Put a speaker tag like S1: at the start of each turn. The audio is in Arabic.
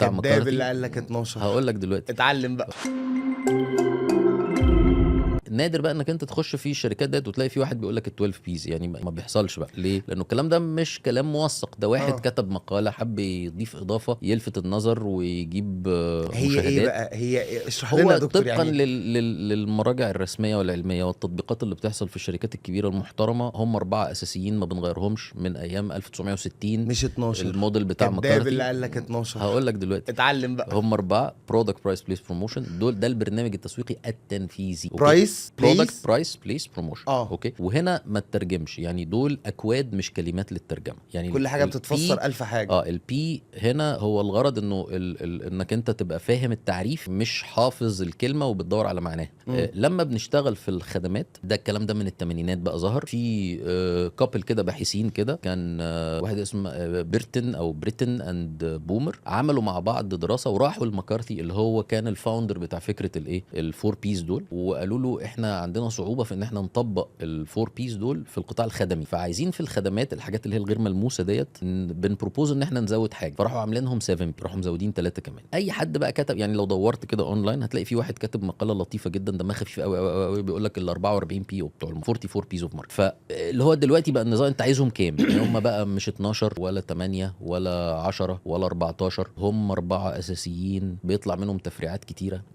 S1: بتاع
S2: كداب
S1: مكارثي.
S2: اللي قال لك 12.
S1: هقول لك دلوقتي.
S2: اتعلم بقى.
S1: نادر بقى انك انت تخش في الشركات ديت وتلاقي في واحد بيقول لك ال 12 بيز، يعني ما بيحصلش بقى. ليه؟ لانه الكلام ده مش كلام موثق، ده واحد كتب مقاله حب يضيف اضافه يلفت النظر ويجيب
S2: هي
S1: مشاهدات.
S2: ايه بقى؟ هي إيه؟ اشرح لنا يا
S1: هو
S2: دكتور
S1: طبقا
S2: يعني.
S1: للمراجع الرسميه والعلميه والتطبيقات اللي بتحصل في الشركات الكبيره المحترمه، هم 4 اساسيين ما بنغيرهمش من ايام 1960.
S2: مش 12
S1: الموديل بتاع
S2: كداب
S1: مكارثي.
S2: اللي قال لك 12.
S1: هقول لك دلوقتي.
S2: اتعلم بقى.
S1: هم 4: برودكت برايس بليس بروموشن، ده البرنامج التسويقي التنفيذي.
S2: برايس
S1: برودكت
S2: بليس.
S1: برايس بليس بروموشن. اوكي. وهنا ما تترجمش، يعني دول اكواد مش كلمات للترجمه، يعني
S2: كل حاجه بتتفسر ألف حاجه.
S1: البي هنا هو الغرض انه انك انت تبقى فاهم التعريف مش حافظ الكلمه وبتدور على معناها. لما بنشتغل في الخدمات، ده الكلام ده من الثمانينات بقى ظهر في كابل كده باحثين كده، كان واحد اسمه بيرتن او بريتن اند بومر، عملوا مع بعض دراسه وراحوا لمكارثي اللي هو كان الفاوندر بتاع فكره الايه الفور بيز دول، وقالوا له احنا عندنا صعوبه في ان احنا نطبق الفور بيز دول في القطاع الخدمي، فعايزين في الخدمات الحاجات اللي هي الغير ملموسه ديت بنبروبوز ان احنا نزود حاجه، فراحوا عاملينهم 7، راحوا مزودين 3 كمان. اي حد بقى كتب، يعني لو دورت كده اونلاين هتلاقي في واحد كاتب مقاله لطيفه جدا دمها خفيف قوي قوي قوي، بيقول لك ال 44 بي بتوع ال 44 بيز اوف ماركت. فاللي هو دلوقتي بقى النظام انت عايزهم كام؟ يعني هم بقى مش 12 ولا 8 ولا 10 ولا 14، هم 4 اساسيين بيطلع منهم تفريعات كتيره.